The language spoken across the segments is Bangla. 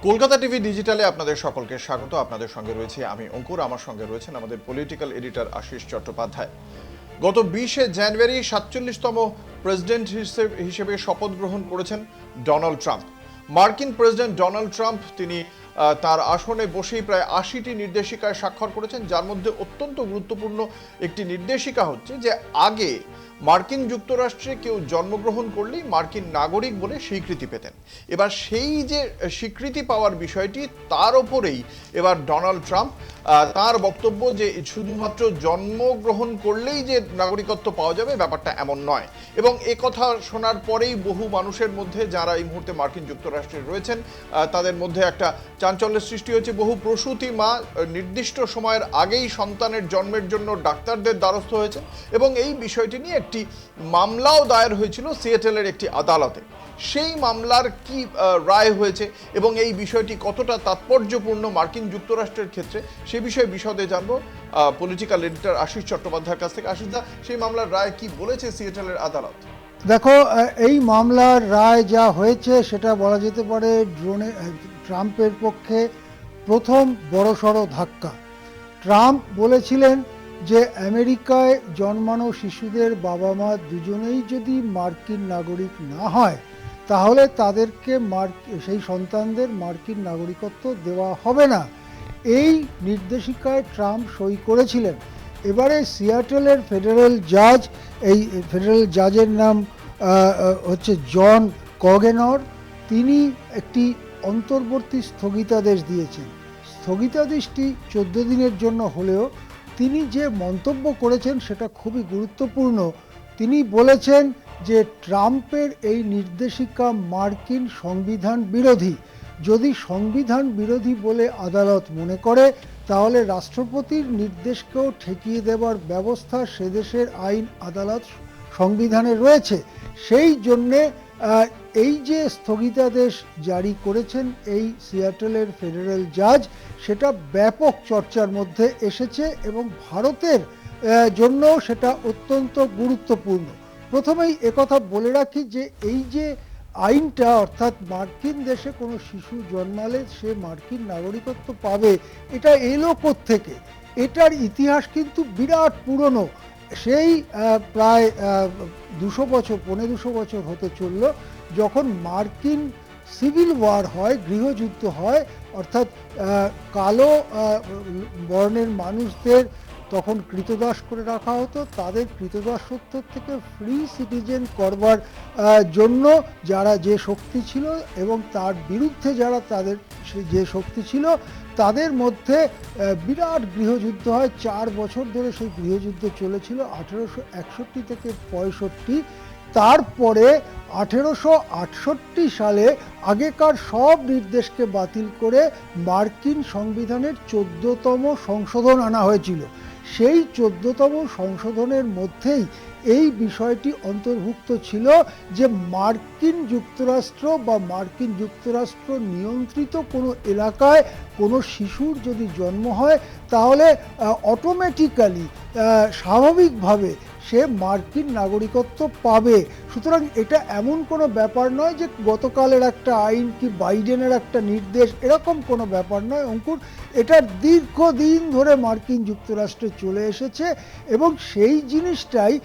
কলকাতা টিভি ডিজিটালে আপনাদের সকলকে স্বাগত। আপনাদের সঙ্গে রয়েছে আমি অঙ্কুর, আমার সঙ্গে রয়েছেন আমাদের পলিটিক্যাল এডিটর আশিস চট্টোপাধ্যায়। গত 20শে জানুয়ারি 47তম প্রেসিডেন্ট হিসেবে শপথ গ্রহণ করেছেন ডোনাল্ড ট্রাম্প। মার্কিন প্রেসিডেন্ট ডোনাল্ড ট্রাম্প তিনি তার আসনে বসেই প্রায় 80টি নির্দেশিকায় স্বাক্ষর করেছেন, যার মধ্যে অত্যন্ত গুরুত্বপূর্ণ একটি নির্দেশিকা হচ্ছে যে আগে মার্কিন যুক্তরাষ্ট্রে কেউ জন্মগ্রহণ করলেই মার্কিন নাগরিক বলে স্বীকৃতি পেতেন। এবার সেই যে স্বীকৃতি পাওয়ার বিষয়টি, তার ওপরেই এবার ডোনাল্ড ট্রাম্প তার বক্তব্য যে শুধুমাত্র জন্মগ্রহণ করলেই যে নাগরিকত্ব পাওয়া যাবে ব্যাপারটা এমন নয়। এবং এ কথা শোনার পরেই বহু মানুষের মধ্যে, যারা এই মুহূর্তে মার্কিন যুক্তরাষ্ট্রে রয়েছেন, তাদের মধ্যে একটা চাঞ্চল্যের সৃষ্টি হয়েছে। বহু প্রসূতি মা নির্দিষ্ট সময়ের আগেই সন্তানের জন্মের জন্য ডাক্তারদের দ্বারস্থ হয়েছে এবং এই বিষয়টি নিয়ে একটি মামলাও দায়ের হয়েছিল সিয়াটেলের একটি আদালতে। সেই মামলার কি রায় হয়েছে এবং এই বিষয়টি কতটা তাৎপর্যপূর্ণ মার্কিন যুক্তরাষ্ট্রের ক্ষেত্রে, সে বিষয়ে বিশদে জানবো পলিটিক্যাল এডিটর আশিস চট্টোপাধ্যায়ের কাছ থেকে। আশিসদা, সেই মামলার রায় কি বলেছে সিয়াটেলের আদালত? দেখো, এই মামলার রায় যা হয়েছে সেটা বলা যেতে পারে ট্রাম্পের পক্ষে প্রথম বড়সড় ধাক্কা। ট্রাম্প বলেছিলেন যে আমেরিকায় জন্মানো শিশুদের বাবা মা দুজনেই যদি মার্কিন নাগরিক না হয় তাহলে তাদেরকে সেই সন্তানদের মার্কিন নাগরিকত্ব দেওয়া হবে না। এই নির্দেশিকায় ট্রাম্প সই করেছিলেন। এবারে সিয়াটেলের ফেডারেল জাজ, এই ফেডারেল জাজের নাম হচ্ছে জন কগেনর, তিনি একটি অন্তর্বর্তী স্থগিতাদেশ দিয়েছেন। স্থগিতাদেশটি 14 দিনের জন্য হলেও তিনি যে মন্তব্য করেছেন সেটা খুবই গুরুত্বপূর্ণ। তিনি বলেছেন যে ট্রাম্পের এই নির্দেশিকা মার্কিন সংবিধান বিরোধী। যদি সংবিধান বিরোধী বলে আদালত মনে করে তাহলে রাষ্ট্রপতির নির্দেশকেও ঠেকিয়ে দেওয়ার ব্যবস্থা সে দেশের আইন আদালত সংবিধানে রয়েছে। সেই জন্যে এই যে স্থগিতাদেশ জারি করেছেন এই সিয়াটেলের ফেডারেল জাজ, সেটা ব্যাপক চর্চার মধ্যে এসেছে এবং ভারতের জন্য সেটা অত্যন্ত গুরুত্বপূর্ণ। প্রথমেই একথা বলে রাখি যে এই যে আইনটা, অর্থাৎ মার্কিন দেশে কোনো শিশু জন্মালে সে মার্কিন নাগরিকত্ব পাবে, এটা এলো কোত্থেকে? এটার ইতিহাস কিন্তু বিরাট পুরনো। সেই প্রায় 200 বছর, 250 বছর হতে চলল, যখন মার্কিন সিভিল ওয়ার হয়, গৃহযুদ্ধ হয়, অর্থাৎ কালো বর্ণের মানুষদের তখন কৃতদাস করে রাখা হতো। তাদের কৃতদাসত্ব থেকে ফ্রি সিটিজেন করবার জন্য যারা যে শক্তি ছিল এবং তার বিরুদ্ধে যারা তাদের যে শক্তি ছিল, তাদের মধ্যে বিরাট গৃহযুদ্ধ হয়। 4 বছর ধরে সেই গৃহযুদ্ধ চলেছিল, 1861 থেকে 65। তারপরে 1868 সালে আগেকার সব নির্দেশকে বাতিল করে মার্কিন সংবিধানের 14তম সংশোধন আনা হয়েছিল। সেই 14তম সংশোধনের মধ্যেই এই বিষয়টি অন্তর্ভুক্ত ছিল যে মার্কিন যুক্তরাষ্ট্র বা মার্কিন যুক্তরাষ্ট্র নিয়ন্ত্রিত কোনো এলাকায় কোনো শিশুর যদি জন্ম হয় তাহলে অটোমেটিক্যালি, স্বাভাবিকভাবে সে মার্কিন নাগরিকত্ব পাবে। সুতরাং এটা এমন কোনো ব্যাপার নয় যে গতকালের একটা আইন কি বাইডেনের একটা নির্দেশ, এরকম কোনো ব্যাপার নয় অঙ্কুর। এটা দীর্ঘদিন ধরে মার্কিন যুক্তরাষ্ট্রে চলে এসেছে এবং সেই জিনিসটাই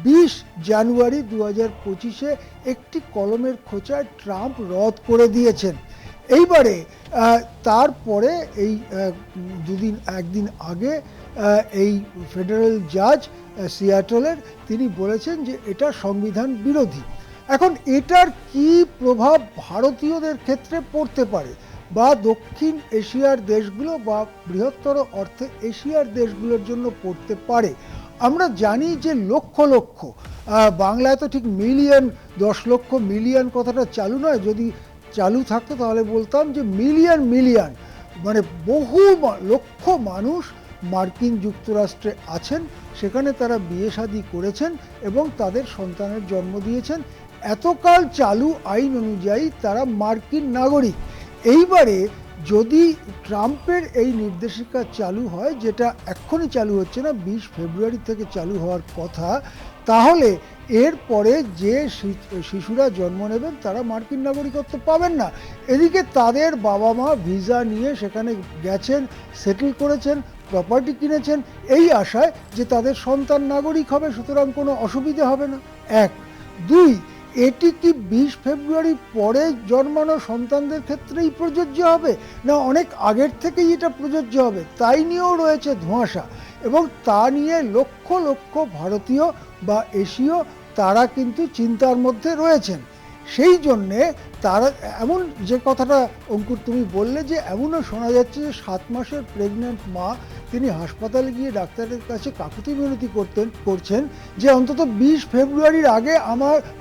20 জানুয়ারি 2025 একটি কলমের খোঁচায় ট্রাম্প রদ করে দিয়েছেন। এইবারে তারপরে এই একদিন আগে এই ফেডারেল জাজ সিয়াটলের তিনি বলেছেন যে এটা সংবিধান বিরোধী। এখন এটার কি প্রভাব ভারতীয়দের ক্ষেত্রে পড়তে পারে বা দক্ষিণ এশিয়ার দেশগুলো বা বৃহত্তর অর্থে এশিয়ার দেশগুলোর জন্য পড়তে পারে? আমরা জানি যে লক্ষ লক্ষ, বাংলায় তো ঠিক মিলিয়ন, 10 লক্ষ, মিলিয়ন কথাটা চালু নয়। যদি চালু থাকতো তাহলে বলতাম যে মিলিয়ন মিলিয়ন, মানে বহু লক্ষ মানুষ মার্কিন যুক্তরাষ্ট্রে আছেন। সেখানে তারা বিয়ে শাদী করেছেন এবং তাদের সন্তানের জন্ম দিয়েছেন। এতকাল চালু আইন অনুযায়ী তারা মার্কিন নাগরিক। এইবারে যদি ট্রাম্পের এই নির্দেশিকা চালু হয়, যেটা এক্ষুনি চালু হচ্ছে না, 20 ফেব্রুয়ারি থেকে চালু হওয়ার কথা, তাহলে এরপরে যে শিশুরা জন্ম নেবেন তারা মার্কিন নাগরিকত্ব পাবেন না। এদিকে তাদের বাবা মা ভিসা নিয়ে সেখানে গেছেন, সেটেল করেছেন, প্রপার্টি কিনেছেন এই আশায় যে তাদের সন্তান নাগরিক হবে, সুতরাং কোনো অসুবিধা হবে না। এক, দুই, এটি কি 20 ফেব্রুয়ারি পরে জন্মানো সন্তানদের ক্ষেত্রেই প্রযোজ্য হবে, না অনেক আগের থেকেই এটা প্রযোজ্য হবে, তাই নিয়েও রয়েছে ধোঁয়াশা। এবং তা নিয়ে লক্ষ লক্ষ ভারতীয় বা এশীয় তারা কিন্তু চিন্তার মধ্যে রয়েছেন। সেই জন্যে তারা এমন, যে কথাটা অঙ্কুর তুমি বললে, যে এমনও শোনা যাচ্ছে যে 7 মাসের প্রেগন্যান্ট মা তিনি হাসপাতালে গিয়ে ডাক্তারের কাছে কাকুতি মিনতি করছেন যে অন্তত 20 ফেব্রুয়ারির আগে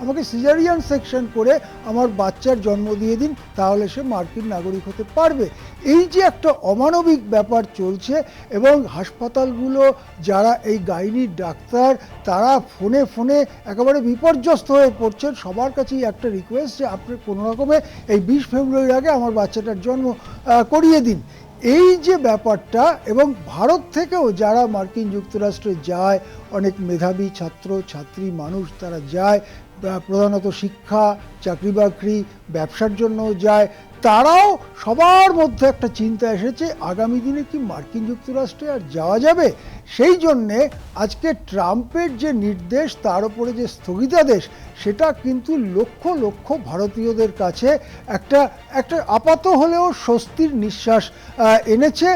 আমাকে সিজারিয়ান সেকশন করে আমার বাচ্চার জন্ম দিয়ে দিন, তাহলে সে মার্কিন নাগরিক হতে পারবে। এই যে একটা অমানবিক ব্যাপার চলছে, এবং হাসপাতালগুলো যারা এই গাইনির ডাক্তার তারা ফোনে ফোনে একেবারে বিপর্যস্ত হয়ে পড়ছেন। সবার কাছেই একটা রিকোয়েস্ট যে আপনি কোনো রকমে এই 20 ফেব্রুয়ারির আগে আমার বাচ্চাটার জন্ম করিয়ে দিন। এই যে ব্যাপারটা, এবং ভারত থেকেও যারা মার্কিন যুক্তরাষ্ট্রে যায়, অনেক মেধাবী ছাত্র ছাত্রী মানুষ তারা যায়, প্রধানত শিক্ষা, চাকরি বাকরি, ব্যবসার জন্যও যায়, তারাও সবার মধ্যে একটা চিন্তা এসেছে আগামী দিনে কি মার্কিন যুক্তরাষ্ট্রে আর যাওয়া যাবে। সেই জন্যে আজকে ট্রাম্পের যে নির্দেশ, তার উপরে যে স্থগিতাদেশ, সেটা কিন্তু লক্ষ লক্ষ ভারতীয়দের কাছে একটা আপাত হলেও স্বস্তির নিঃশ্বাস এনেছে।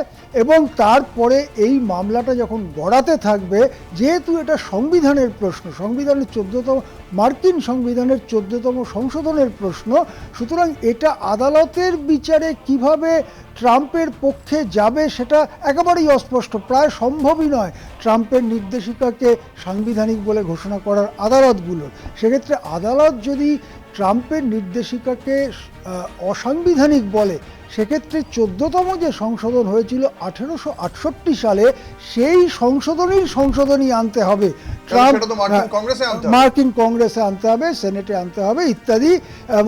এবং তারপরে এই মামলাটা যখন গড়াতে থাকবে, যেহেতু এটা সংবিধানের প্রশ্ন, সংবিধানের 14তম, মার্কিন সংবিধানের 14তম সংশোধনের প্রশ্ন, সুতরাং এটা আদালতের বিচারে কিভাবে ট্রাম্পের পক্ষে যাবে সেটা একেবারেই অস্পষ্ট, প্রায় সম্ভবই নয় ট্রাম্পের নির্দেশিকাকে সাংবিধানিক বলে ঘোষণা করার আদালতগুলোর। সেক্ষেত্রে আদালত যদি ট্রাম্পের নির্দেশিকাকে অসাংবিধানিক বলে, সেক্ষেত্রে 14তম যে সংশোধন হয়েছিল 1868 সালে, সেই সংশোধনী আনতে হবে মার্কিন কংগ্রেসে আনতে হবে, সেনেটে আনতে হবে ইত্যাদি,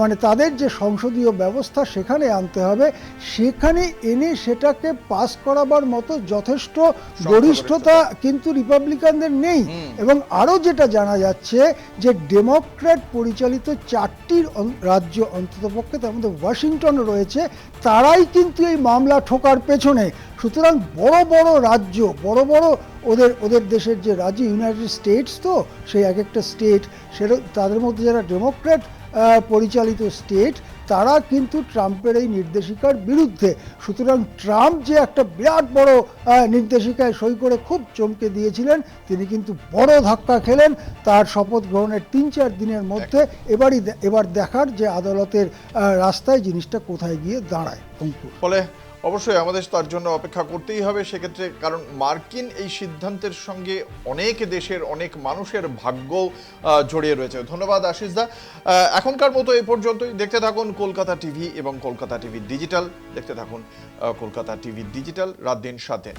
মানে তাদের যে সংসদীয় ব্যবস্থা সেখানে আনতে হবে। সেখানে এনে সেটাকে পাস করাবার মতো যথেষ্ট গরিষ্ঠতা কিন্তু রিপাবলিকানদের নেই। এবং আরও যেটা জানা যাচ্ছে যে ডেমোক্র্যাট পরিচালিত 4টি রাজ্য অন্ততপক্ষে, তার মধ্যে ওয়াশিংটন রয়েছে, তারাই কিন্তু এই মামলা ঠোকার পেছনে। সুতরাং বড় বড় রাজ্য, বড় বড় ওদের দেশের যে রাজ্য, ইউনাইটেড স্টেটস, তো সেই এক একটা স্টেট, সেটা তাদের মধ্যে যারা ডেমোক্র্যাট পরিচালিত স্টেট, তারা কিন্তু ট্রাম্পের এই নির্দেশিকার বিরুদ্ধে। সুতরাং ট্রাম্প যে একটা বিরাট বড় নির্দেশিকায় সই করে খুব চমকে দিয়েছিলেন, তিনি কিন্তু বড় ধাক্কা খেলেন তার শপথ গ্রহণের 3-4 দিনের মধ্যে। এবার দেখার যে আদালতের রাস্তায় জিনিসটা কোথায় গিয়ে দাঁড়ায়। ফলে অবশ্যই আমাদের তার জন্য অপেক্ষা করতেই হবে সেক্ষেত্রে, কারণ মার্কিন এই সিদ্ধান্তের সঙ্গে অনেক দেশের অনেক মানুষের ভাগ্য জড়িয়ে রয়েছে। ধন্যবাদ আশিস দা। এখনকার মতো এই পর্যন্তই। দেখতে থাকুন কলকাতা টিভি এবং কলকাতা টিভি ডিজিটাল। দেখতে থাকুন কলকাতা টিভি ডিজিটাল, রাত দিন 7 দিন।